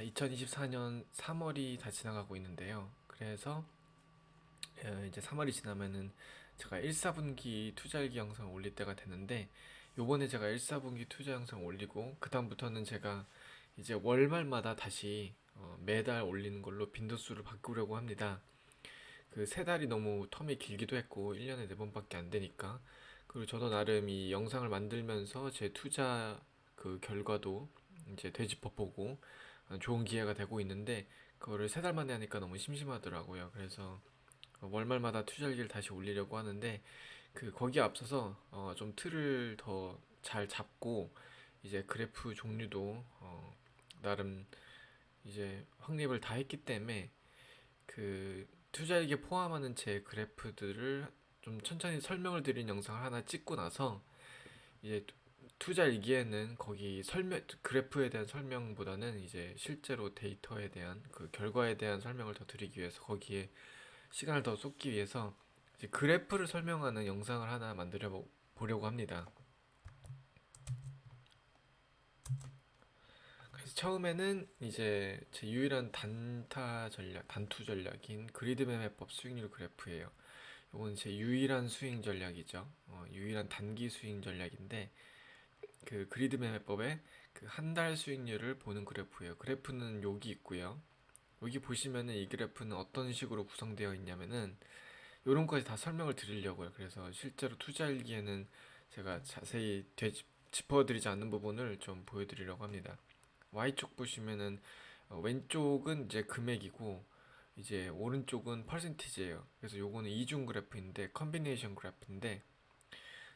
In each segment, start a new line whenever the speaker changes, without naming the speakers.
2024년 3월이 다 지나가고 있는데요. 그래서 이제 3월이 지나면은 제가 1사분기 투자일기 영상을 올릴 때가 되는데, 요번에 제가 1사분기 투자 영상 올리고 그다음부터는 제가 이제 월말마다 다시 매달 올리는 걸로 빈도수를 바꾸려고 합니다. 그 세 달이 너무 텀이 길기도 했고 1년에 네 번밖에 안 되니까. 그리고 저도 나름 이 영상을 만들면서 제 투자 그 결과도 이제 되짚어보고 좋은 기회가 되고 있는데, 그거를 세 달 만에 하니까 너무 심심하더라고요. 그래서 월말마다 투자일기를 다시 올리려고 하는데, 그 거기에 앞서서 좀 틀을 더 잘 잡고 이제 그래프 종류도 나름 이제 확립을 다 했기 때문에 그 투자일기에 포함하는 제 그래프들을 좀 천천히 설명을 드린 영상을 하나 찍고 나서, 이제 투자일기에는 거기 설명 그래프에 대한 설명보다는 이제 실제로 데이터에 대한 그 결과에 대한 설명을 더 드리기 위해서 거기에 시간을 더 쏟기 위해서 이제 그래프를 설명하는 영상을 하나 만들어 보려고 합니다. 그래서 처음에는 이제 제 유일한 단투 전략인 그리드맵 해법 수익률 그래프예요. 이건 제 유일한 수익 전략이죠. 유일한 단기 수익 전략인데, 그 그리드맵 해법의 그 한 달 수익률을 보는 그래프예요. 그래프는 여기 있고요. 여기 보시면은 이 그래프는 어떤 식으로 구성되어 있냐면은 요런 거까지 다 설명을 드리려고요. 그래서 실제로 투자일기에는 제가 자세히 짚어드리지 않는 부분을 좀 보여드리려고 합니다. Y쪽 보시면은 왼쪽은 이제 금액이고 이제 오른쪽은 퍼센티지예요. 그래서 요거는 이중 그래프인데 컨비네이션 그래프인데,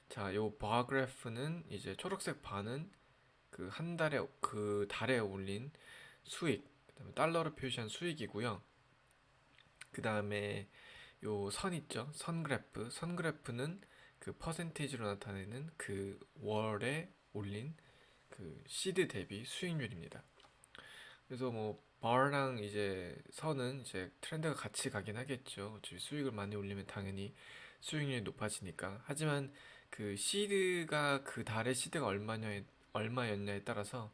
자, 요 바 그래프는 이제 초록색 바는 그 한 달에 그 달에 올린 수익, 그다음에 달러로 표시한 수익이고요. 그다음에 요 선 있죠? 선 그래프는 그 퍼센티지로 나타내는 그 월에 올린 그 시드 대비 수익률입니다. 그래서 뭐 바랑 이제 선은 이제 트렌드가 같이 가긴 하겠죠. 어차피 수익을 많이 올리면 당연히 수익률이 높아지니까. 하지만 그 시드가 그 달의 시드가 얼마였냐에 따라서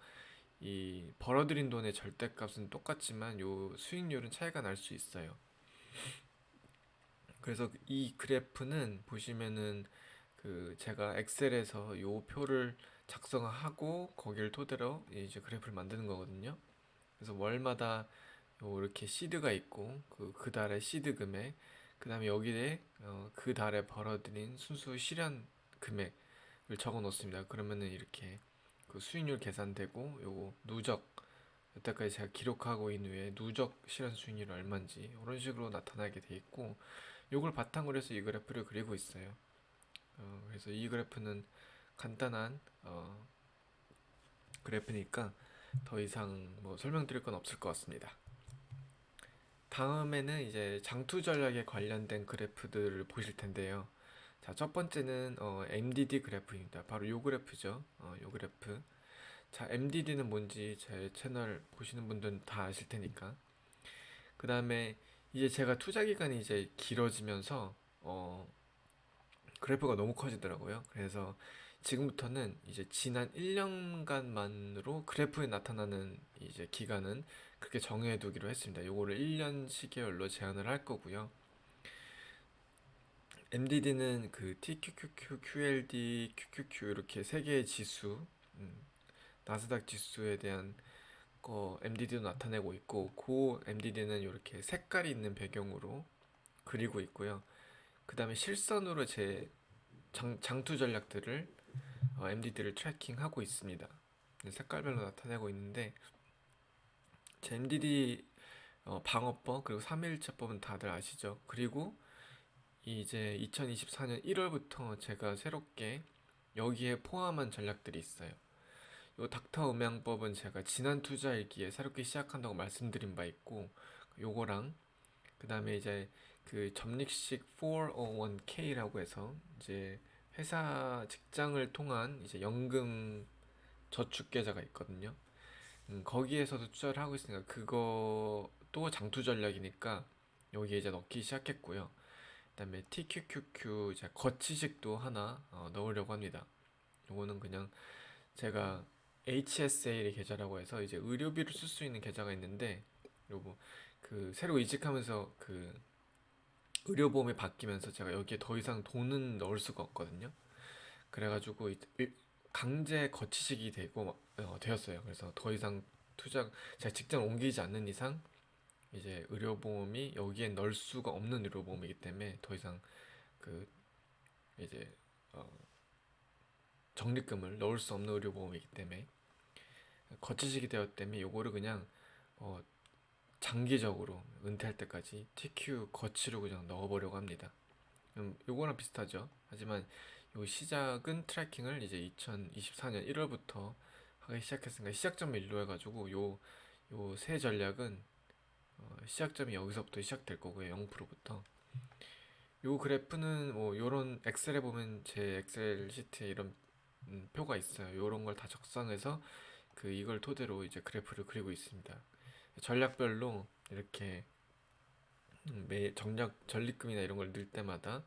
이 벌어들인 돈의 절대값은 똑같지만 요 수익률은 차이가 날 수 있어요. 그래서 이 그래프는 보시면은 그 제가 엑셀에서 요 표를 작성하고 거기를 토대로 이제 그래프를 만드는 거거든요. 그래서 월마다 요 이렇게 시드가 있고 그 달의 시드 금액, 그다음에 여기에 그 달에 벌어들인 순수 실현 금액을 적어 놓습니다. 그러면은 이렇게 그 수익률 계산되고, 요거 누적 여태까지 제가 기록하고 있는 후에 누적 실현 수익률이 얼마인지 이런 식으로 나타나게 돼 있고, 요걸 바탕으로 해서 이 그래프를 그리고 있어요. 그래서 이 그래프는 간단한 그래프니까 더 이상 뭐 설명드릴 건 없을 것 같습니다. 다음에는 이제 장투 전략에 관련된 그래프들을 보실 텐데요. 자, 첫 번째는 MDD 그래프입니다. 바로 요 그래프죠. 요 그래프. 자, MDD는 뭔지 제 채널 보시는 분들은 다 아실 테니까. 그 다음에 이제 제가 투자 기간이 이제 길어지면서 그래프가 너무 커지더라고요. 그래서 지금부터는 이제 지난 1년간만으로 그래프에 나타나는 이제 기간은 그렇게 정해두기로 했습니다. 요거를 1년 시계열로 제한을 할 거고요. MDD는 그 TQQQ, QLD, QQQ 이렇게 세 개의 지수, 나스닥 지수에 대한 거 MDD도 나타내고 있고, 그 MDD는 이렇게 색깔이 있는 배경으로 그리고 있고요. 그 다음에 실선으로 제 장투 전략들을 MDD를 트래킹하고 있습니다. 색깔별로 나타내고 있는데, 제 MDD 방어법 그리고 3일차법은 다들 아시죠? 그리고 이제 2024년 1월부터 제가 새롭게 여기에 포함한 전략들이 있어요. 요 닥터 음양법은 제가 지난 투자일기에 새롭게 시작한다고 말씀드린 바 있고, 요거랑 그 다음에 이제 그 적립식 401k라고 해서 이제 회사 직장을 통한 이제 연금 저축 계좌가 있거든요. 거기에서도 투자를 하고 있으니까 그것도 장투 전략이니까 여기에 이제 넣기 시작했고요. 그다음에 TQQQ 이제 거치식도 하나 넣으려고 합니다. 요거는 그냥 제가 HSA 계좌라고 해서 이제 의료비를 쓸 수 있는 계좌가 있는데, 요거 그 새로 이직하면서 그 의료보험이 바뀌면서 제가 여기에 더 이상 돈은 넣을 수가 없거든요. 그래가지고 강제 거치식이 되고 되었어요. 그래서 더 이상 투자 제가 직장 옮기지 않는 이상 이제 의료보험이 여기에 넣을 수가 없는 의료보험이기 때문에 더 이상 그 이제 어, 적립금을 넣을 수 없는 의료보험이기 때문에 거치식이 되었기 때문에 요거를 그냥 어, 장기적으로 은퇴할 때까지 TQ 거치로 그냥 넣어보려고 합니다. 요거랑 비슷하죠. 하지만 요 시작은 트래킹을 이제 2024년 1월부터 하기 시작했으니까 시작점을 일로 해가지고 요 새 전략은 시작점이 여기서부터 시작될 거고요. 0%부터. 요 그래프는 뭐 요런 엑셀에 보면 제 엑셀 시트에 이런 표가 있어요. 요런 걸 다 적상해서 그 이걸 토대로 이제 그래프를 그리고 있습니다. 전략별로 이렇게 매 정략 전립금이나 이런 걸 넣을 때마다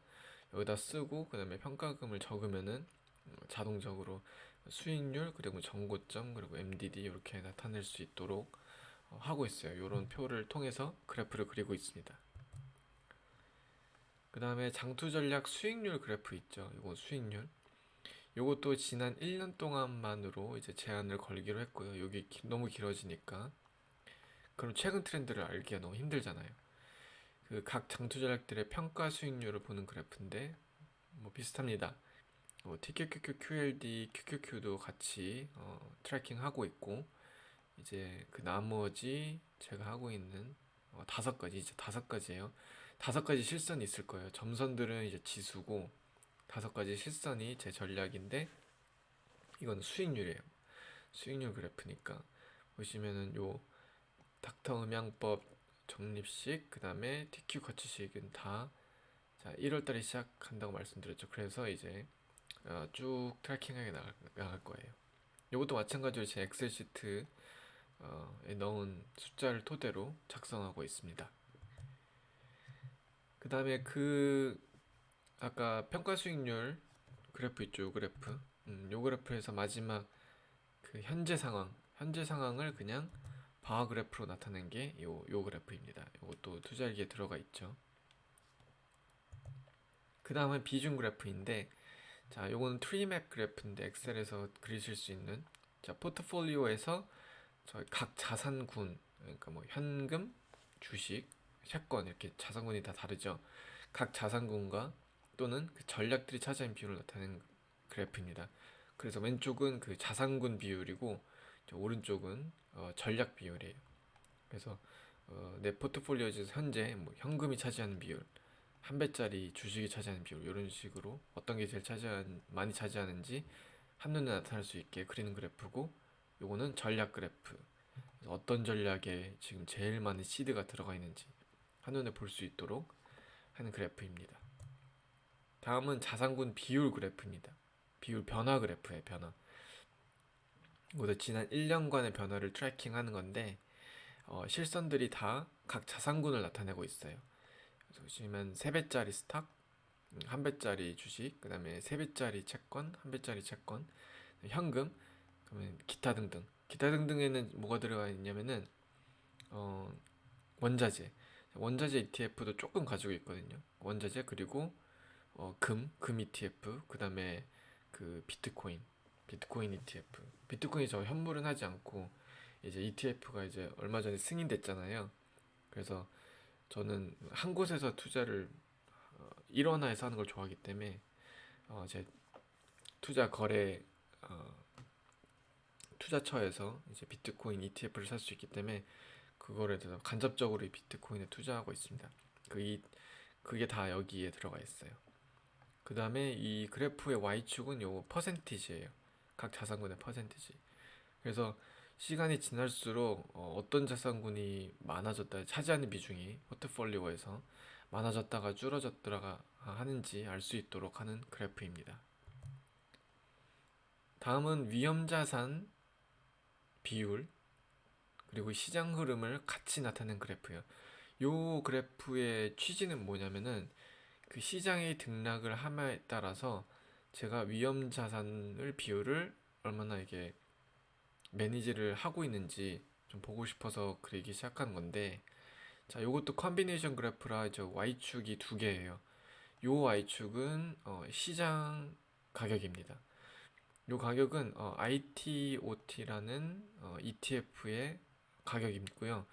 여기다 쓰고 그다음에 평가금을 적으면은 자동적으로 수익률 그리고 정고점 그리고 MDD 이렇게 나타낼 수 있도록 하고 있어요. 이런 표를 통해서 그래프를 그리고 있습니다. 그 다음에 장투 전략 수익률 그래프 있죠. 이거 수익률. 이것도 지난 1년 동안만으로 이제 제한을 걸기로 했고요. 여기 너무 길어지니까. 그럼 최근 트렌드를 알기가 너무 힘들잖아요. 그 각 장투 전략들의 평가 수익률을 보는 그래프인데 뭐 비슷합니다. TQQQ, QLD, QQQ도 같이 트래킹하고 있고 이제 그 나머지 제가 하고 있는 다섯 가지 이제 다섯 가지예요. 다섯 가지 실선이 있을 거예요. 점선들은 이제 지수고 다섯 가지 실선이 제 전략인데 이건 수익률이에요. 수익률 그래프니까 보시면은 요 닥터 음양법 적립식 그 다음에 TQ 거치식은 다 자, 1월달에 시작한다고 말씀드렸죠. 그래서 이제 쭉 트래킹하게 나갈 거예요. 이것도 마찬가지로 제 엑셀 시트에 넣은 숫자를 토대로 작성하고 있습니다. 그 다음에 그 아까 평가 수익률 그래프 있죠. 요 그래프. 요 그래프에서 마지막 그 현재 상황을 그냥 바 그래프로 나타낸 게 요 그래프입니다. 이것도 투자일기에 들어가 있죠. 그 다음은 비중 그래프인데 자, 요거는 트리맵 그래프인데 엑셀에서 그리실 수 있는 자, 포트폴리오에서 저희 각 자산군 그러니까 뭐 현금, 주식, 채권 이렇게 자산군이 다 다르죠. 각 자산군과 또는 그 전략들이 차지하는 비율을 나타내는 그래프입니다. 그래서 왼쪽은 그 자산군 비율이고 오른쪽은 전략 비율이에요. 그래서 내 포트폴리오 중에서 현재 뭐 현금이 차지하는 비율, 한 배짜리 주식이 차지하는 비율 이런 식으로 어떤 게 제일 많이 차지하는지 한눈에 나타날 수 있게 그리는 그래프고 요거는 전략 그래프. 어떤 전략에 지금 제일 많은 시드가 들어가 있는지 한눈에 볼 수 있도록 하는 그래프입니다. 다음은 자산군 비율 그래프입니다. 비율 변화 그래프의 변화. 이것도 지난 1년간의 변화를 트래킹하는 건데 실선들이 다 각 자산군을 나타내고 있어요. 그래서 보시면 3배짜리 스탁, 1배짜리 주식, 그 다음에 3배짜리 채권, 1배짜리 채권, 현금, 그러면 기타 등등. 기타 등등에는 뭐가 들어가 있냐면은 어, 원자재 ETF도 조금 가지고 있거든요. 원자재 그리고 금 ETF, 그 다음에 그 비트코인 ETF. 비트코인이 저 현물은 하지 않고 이제 ETF가 이제 얼마 전에 승인됐잖아요. 그래서 저는 한 곳에서 투자를 일원화해서 하는 걸 좋아하기 때문에 제 투자 거래 투자처에서 이제 비트코인 ETF를 살 수 있기 때문에 그거를 대해서 간접적으로 이 비트코인에 투자하고 있습니다. 그게 다 여기에 들어가 있어요. 그 다음에 이 그래프의 Y축은 요 퍼센티지예요. 각 자산군의 퍼센티지. 그래서 시간이 지날수록 떤 자산군이 많아졌다, 차지하는 비중이 포트폴리오에서 많아졌다가 줄어졌다가 하는지 알 수 있도록 하는 그래프입니다. 다음은 위험자산 비율 그리고 시장 흐름을 같이 나타낸 그래프예요. 요 그래프의 취지는 뭐냐면은 그 시장의 등락을 함에 따라서 제가 위험 자산을 비율을 얼마나 이게 매니지를 하고 있는지 좀 보고 싶어서 그리기 시작한 건데, 자, 요것도 컨비네이션 그래프라 저 Y축이 두 개예요. 요 Y축은 시장 가격입니다. 요 가격은 ITOT라는 ETF의 가격이고요.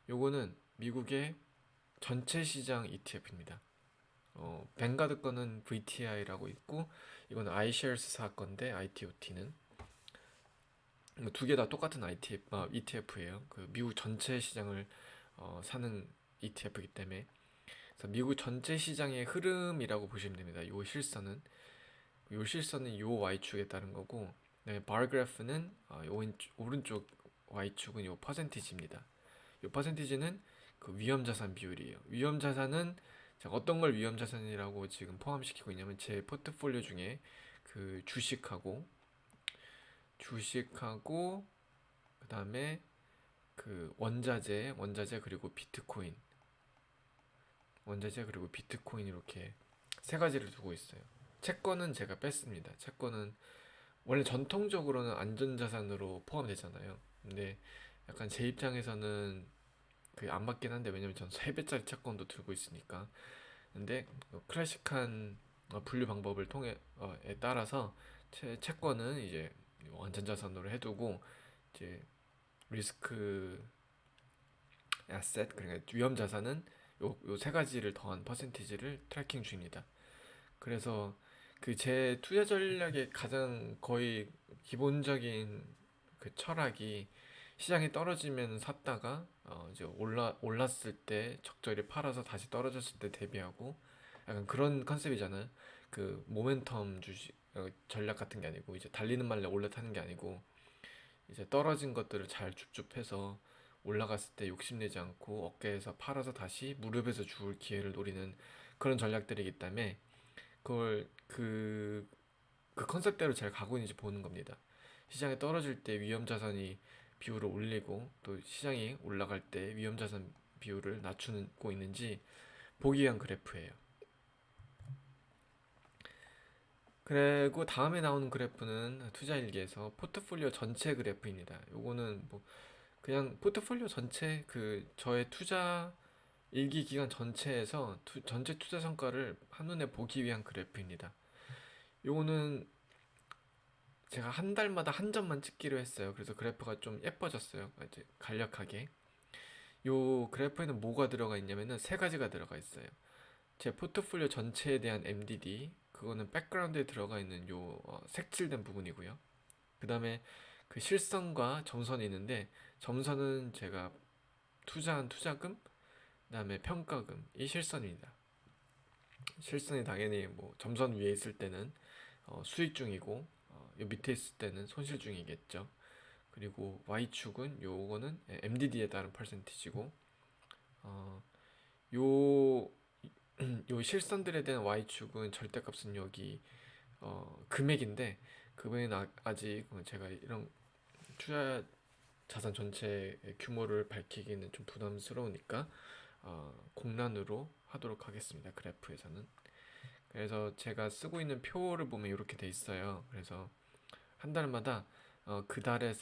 요거는 미국의 전체 시장 ETF입니다. 뱅가드 거는 VTI라고 있고, 이거는 iShares 건데 ITOT는 두 개 다 똑같은 ETF예요. 그 미국 전체 시장을 사는 ETF이기 때문에, 그래서 미국 전체 시장의 흐름이라고 보시면 됩니다. 요 실선은 요 Y축에 따른 거고, 그다음에 bar 그래프는 오른쪽 Y축은 요 퍼센티지입니다. 요 퍼센티지는 그 위험 자산 비율이에요. 위험 자산은 제가 어떤 걸 위험 자산이라고 지금 포함시키고 있냐면, 제 포트폴리오 중에 그 주식하고 그다음에 그 원자재 그리고 비트코인, 이렇게 세 가지를 두고 있어요. 채권은 제가 뺐습니다. 채권은 원래 전통적으로는 안전자산으로 포함되잖아요. 근데 약간 제 입장에서는 그게 안 맞긴 한데, 왜냐면 전 3배짜리 채권도 들고 있으니까. 근데 클래식한 분류 방법을 에 따라서 채권은 이제 안전자산으로 해두고, 이제 리스크 에셋, 그러니까 위험 자산은 요 세 가지를 더한 퍼센티지를 트래킹 중입니다. 그래서 그 제 투자 전략의 가장 거의 기본적인 그 철학이, 시장이 떨어지면 샀다가 이제 올랐을 때 적절히 팔아서 다시 떨어졌을 때 대비하고, 약간 그런 컨셉이잖아요. 그 모멘텀 주식 전략 같은 게 아니고, 이제 달리는 말에 올라타는 게 아니고, 이제 떨어진 것들을 잘 줍줍해서 올라갔을 때 욕심내지 않고 어깨에서 팔아서 다시 무릎에서 주울 기회를 노리는 그런 전략들이기 때문에, 그걸 그 컨셉대로 잘 가고 있는지 보는 겁니다. 시장이 떨어질 때 위험 자산이 비율을 올리고, 또 시장이 올라갈 때 위험 자산 비율을 낮추고 있는지 보기 위한 그래프예요. 그리고 다음에 나오는 그래프는 투자일기에서 포트폴리오 전체 그래프입니다. 요거는 뭐 그냥 포트폴리오 전체, 그 저의 투자 일기 기간 전체에서 전체 투자 성과를 한눈에 보기 위한 그래프입니다. 요거는 제가 한 달마다 한 점만 찍기로 했어요. 그래서 그래프가 좀 예뻐졌어요. 이제 간략하게. 요 그래프에는 뭐가 들어가 있냐면은 세 가지가 들어가 있어요. 제 포트폴리오 전체에 대한 MDD, 그거는 백그라운드에 들어가 있는 요 색칠된 부분이고요. 그 다음에 그 실선과 점선이 있는데, 점선은 제가 투자한 투자금, 그 다음에 평가금, 이 실선입니다. 실선이 당연히 뭐 점선 위에 있을 때는 수익 중이고, 요 밑에 있을 때는 손실 중이겠죠. 그리고 Y축은 요거는 MDD에 따른 퍼센티지고, 어, 요, 요 실선들에 대한 Y축은 절대값은 여기 금액인데, 금액은 아직 제가 이런 투자 자산 전체의 규모를 밝히기는 좀 부담스러우니까 공란으로 하도록 하겠습니다. 그래프에서는. 그래서 제가 쓰고 있는 표를 보면 이렇게 돼 있어요. 그래서 한 달마다 그 달에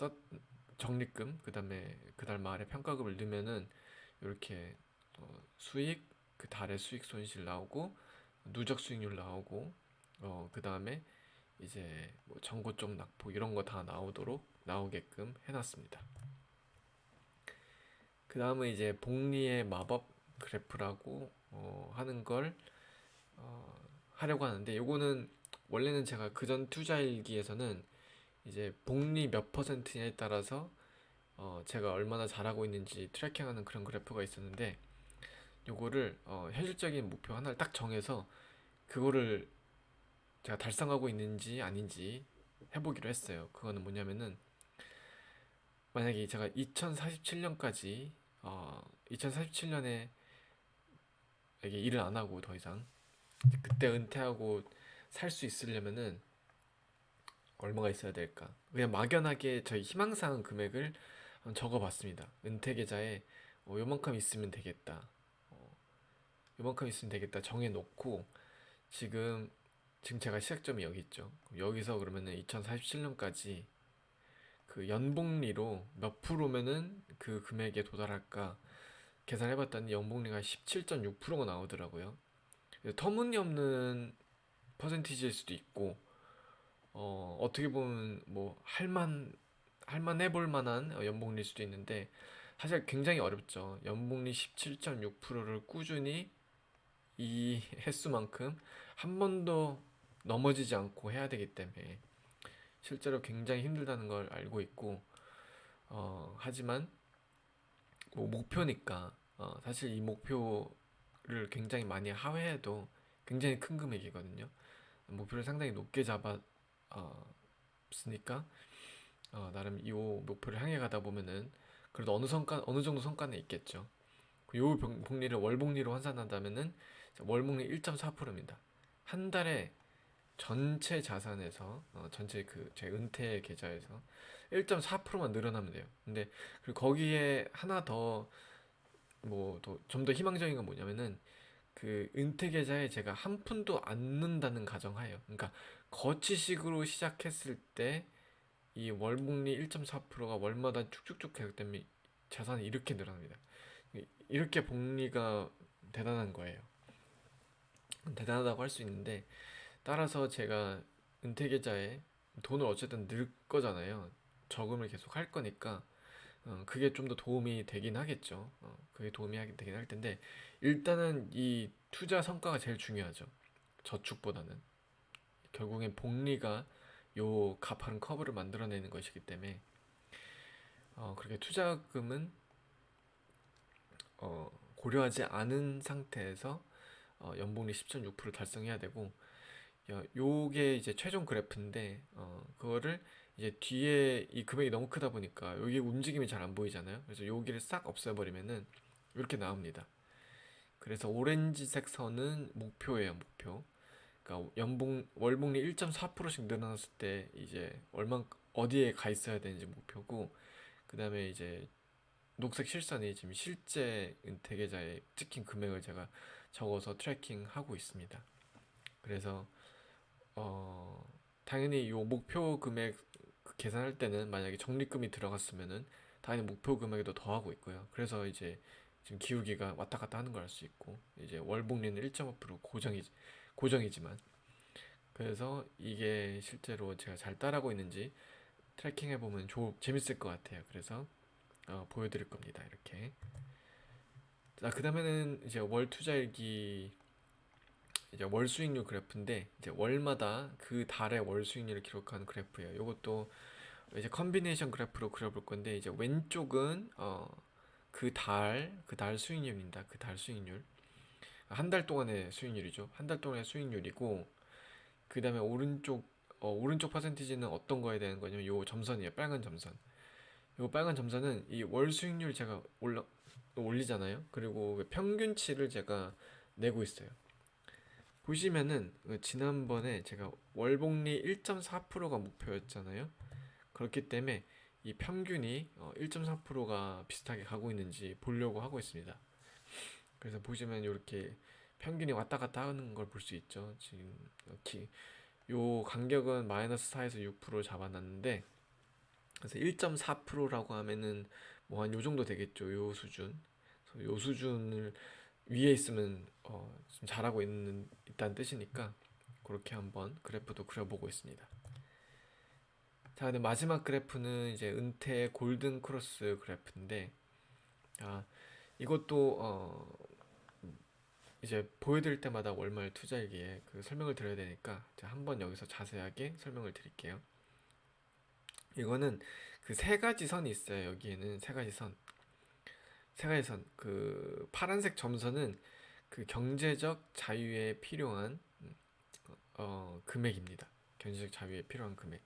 적립금, 그 다음에 그 달 말에 평가금을 넣으면은 이렇게 수익, 그 달의 수익 손실 나오고, 누적 수익률 나오고, 그 다음에 이제 뭐 정고점 낙폭 이런 거 다 나오게끔 해놨습니다. 그 다음은 이제 복리의 마법 그래프라고 하는 걸 하려고 하는데, 요거는 원래는 제가 그전 투자일기에서는 이제 복리 몇 퍼센트냐에 따라서 제가 얼마나 잘하고 있는지 트래킹하는 그런 그래프가 있었는데, 요거를 현실적인 목표 하나를 딱 정해서 그거를 제가 달성하고 있는지 아닌지 해보기로 했어요. 그거는 뭐냐면은, 만약에 제가 2047년까지 2047년에 이게 일을 안 하고 더 이상 그때 은퇴하고 살 수 있으려면은 얼마가 있어야 될까? 그냥 막연하게 저희 희망사항 금액을 적어봤습니다. 은퇴 계좌에 요만큼 있으면 되겠다. 요만큼 있으면 되겠다 정해놓고, 지금 제가 시작점이 여기 있죠. 여기서 그러면은 2047년까지 그 연복리로 몇 프로면은 그 금액에 도달할까 계산해봤더니 연복리가 17.6%가 나오더라고요. 터무니없는 퍼센티지일 수도 있고 어떻게 보면 뭐 할만해 볼 만한 연복리일 수도 있는데 사실 굉장히 어렵죠. 연복리 17.6%를 꾸준히 이 횟수만큼 한 번도 넘어지지 않고 해야 되기 때문에 실제로 굉장히 힘들다는 걸 알고 있고 하지만 뭐 목표니까 사실 이 목표를 굉장히 많이 하회해도 굉장히 큰 금액이거든요. 목표를 상당히 높게 잡았으니까 나름 이 목표를 향해 가다 보면은 그래도 어느 정도 성과는 있겠죠. 요 복리를 월복리로 환산한다면은 월복리 1.4%입니다. 한 달에 전체 자산에서 전체 그 제 은퇴 계좌에서 1.4%만 늘어나면 돼요. 근데 그리고 거기에 하나 더 뭐 좀 더 희망적인 건 뭐냐면은 그 은퇴 계좌에 제가 한 푼도 안 넣는다는 가정하에요. 그러니까 거치식으로 시작했을 때 이 월복리 1.4%가 월마다 쭉쭉쭉 계속되면 자산이 이렇게 늘어납니다. 이렇게 복리가 대단한 거예요. 대단하다고 할 수 있는데 따라서 제가 은퇴 계좌에 돈을 어쨌든 넣을 거잖아요. 저금을 계속 할 거니까 그게 좀 더 도움이 되긴 하겠죠. 그게 도움이 되긴 할 텐데 일단은 이 투자 성과가 제일 중요하죠. 저축보다는 결국엔 복리가 요 가파른 커브를 만들어내는 것이기 때문에 그렇게 투자금은 고려하지 않은 상태에서 연복리 10.6% 달성해야 되고 요게 이제 최종 그래프인데 그거를 이제 뒤에 이 금액이 너무 크다 보니까 여기 움직임이 잘 안 보이잖아요. 그래서 여기를 싹 없애버리면은 이렇게 나옵니다. 그래서 오렌지색 선은 목표예요, 목표. 그러니까 월복리 1.4%씩 늘어났을 때 이제 어디에 가 있어야 되는지 목표고, 그 다음에 이제 녹색 실선이 지금 실제 은퇴 계좌에 찍힌 금액을 제가 적어서 트래킹하고 있습니다. 그래서 당연히 요 목표 금액 계산할 때는 만약에 적립금이 들어갔으면은 당연히 목표 금액에도 더하고 있고요. 그래서 이제 지금 기울기가 왔다 갔다 하는 걸 알 수 있고 이제 월복리는 1.5% 고정이지만 그래서 이게 실제로 제가 잘 따라하고 있는지 트래킹 해보면 재밌을 것 같아요. 그래서 보여드릴 겁니다. 이렇게. 자, 그 다음에는 이제 월 투자일기 이제 월 수익률 그래프인데 이제 월마다 그 달의 월 수익률을 기록하는 그래프예요. 이것도 이제 컨비네이션 그래프로 그려볼 건데 이제 왼쪽은 그 달 수익률입니다. 그 달 수익률. 한 달 동안의 수익률이죠. 한 달 동안의 수익률이고 그 다음에 오른쪽 퍼센티지는 어떤 거에 대한 거냐면 요 점선이에요. 빨간 점선. 요 빨간 점선은 이 월 수익률 제가 올리잖아요. 그리고 그 평균치를 제가 내고 있어요. 보시면은 지난번에 제가 월복리 1.4%가 목표였잖아요. 그렇기 때문에 이 평균이 1.4%가 비슷하게 가고 있는지 보려고 하고 있습니다. 그래서 보시면 이렇게 평균이 왔다 갔다 하는 걸 볼 수 있죠. 지금 이렇게 요 간격은 마이너스 4에서 6% 잡아놨는데 그래서 1.4%라고 하면은 뭐 한 요 정도 되겠죠. 요 수준. 요 수준을 위에 있으면 좀 잘하고 있다는 뜻이니까 그렇게 한번 그래프도 그려보고 있습니다. 자, 근데 마지막 그래프는 이제 은퇴 골든 크로스 그래프인데 이것도 이제 보여드릴 때마다 월말 투자일기에 그 설명을 드려야 되니까 제가 한번 여기서 자세하게 설명을 드릴게요. 이거는 그 세 가지 선이 있어요. 여기에는 세 가지 선. 세 가지 선. 그 파란색 점선은 그 경제적 자유에 필요한 금액입니다. 경제적 자유에 필요한 금액.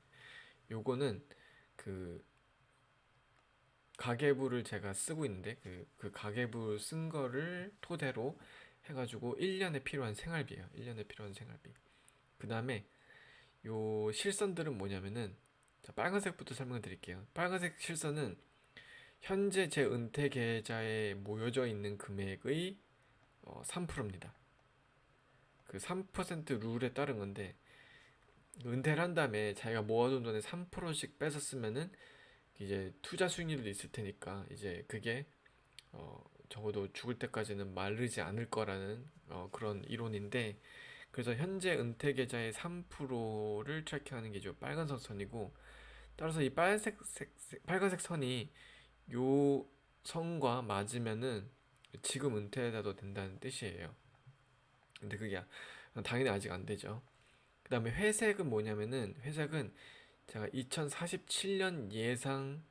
요거는 그 가계부를 제가 쓰고 있는데 그 가계부 쓴 거를 토대로 해가지고 1년에 필요한 생활비예요. 1년에 필요한 생활비. 그 다음에 요 실선들은 뭐냐면은 자, 빨간색부터 설명을 드릴게요. 빨간색 실선은 현재 제 은퇴 계좌에 모여져 있는 금액의 3%입니다. 그 3% 룰에 따른 건데 은퇴를 한 다음에 자기가 모아둔 돈의 3%씩 뺏었으면은 이제 투자 수익률도 있을 테니까 이제 그게 적어도 죽을 때까지는 마르지 않을 거라는 그런 이론인데, 그래서 현재 은퇴 계좌의 3%를 트래킹하는 게 죠 빨간색 선이고, 따라서 이 빨간색 선이 요 선과 맞으면은 지금 은퇴해도 된다는 뜻이에요. 근데 그게 당연히 아직 안 되죠. 그 다음에 회색은 뭐냐면은, 회색은 제가 2047년 예상입니다.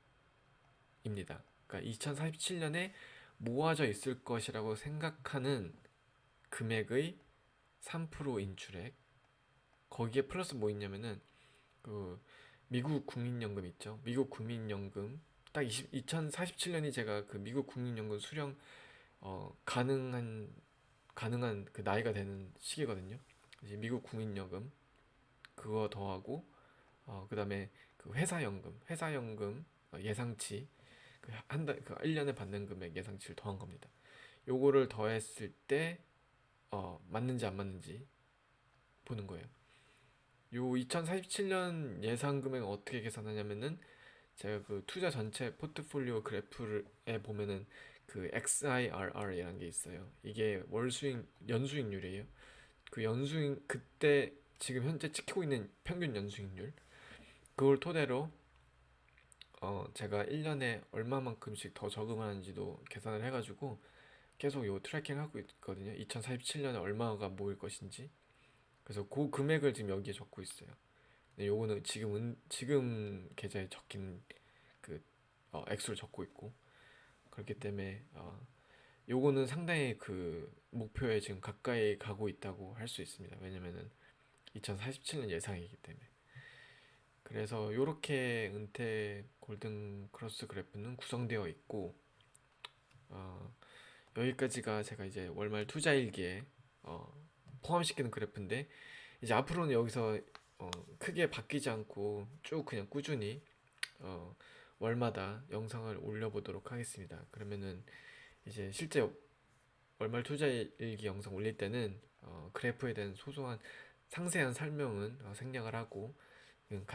그러니까 2047년에 모아져 있을 것이라고 생각하는 금액의 3% 인출액. 거기에 플러스 뭐 있냐면은 그 미국 국민연금 있죠. 미국 국민연금 딱 2047년이 제가 그 미국 국민연금 수령 가능한 그 나이가 되는 시기거든요. 이제 미국 국민연금 그거 더하고 그다음에 그 회사연금 예상치 그 1년에 받는 금액 예상치를 더한 겁니다. 요거를 더했을 때 맞는지 안 맞는지 보는 거예요. 요 2047년 예상 금액을 어떻게 계산하냐면은, 제가 그 투자 전체 포트폴리오 그래프에 보면은 그 XIRR이라는 게 있어요. 이게 연수익률이에요. 그 연수익 그때 지금 현재 찍히고 있는 평균 연수익률, 그걸 토대로 제가 1년에 얼마만큼씩 더 저금하는지도 계산을 해가지고 계속 요 트래킹 하고 있거든요. 2047년에 얼마가 모일 것인지. 그래서 그 금액을 지금 여기에 적고 있어요. 근데 요거는 지금 계좌에 적힌 그 액수를 적고 있고, 그렇기 때문에 요거는 상당히 그 목표에 지금 가까이 가고 있다고 할 수 있습니다. 왜냐면은 2047년 예상이기 때문에. 그래서 요렇게 은퇴 골든 크로스 그래프는 구성되어 있고, 어, 여기까지가 제가 이제 월말 투자일기에 포함시키는 그래프인데, 이제 앞으로는 여기서 크게 바뀌지 않고 쭉 그냥 꾸준히 어, 월마다 영상을 올려보도록 하겠습니다. 그러면은 이제 실제 월말 투자일기 영상 올릴 때는 그래프에 대한 소소한 상세한 설명은 생략을 하고 그냥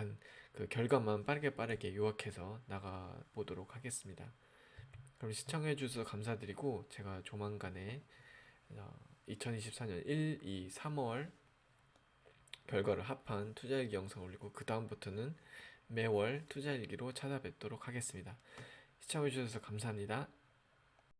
그 결과만 빠르게 요약해서 나가 보도록 하겠습니다. 그럼 시청해 주셔서 감사드리고, 제가 조만간에 2024년 1, 2, 3월 결과를 합한 투자일기 영상 올리고, 그 다음부터는 매월 투자일기로 찾아뵙도록 하겠습니다. 시청해 주셔서 감사합니다.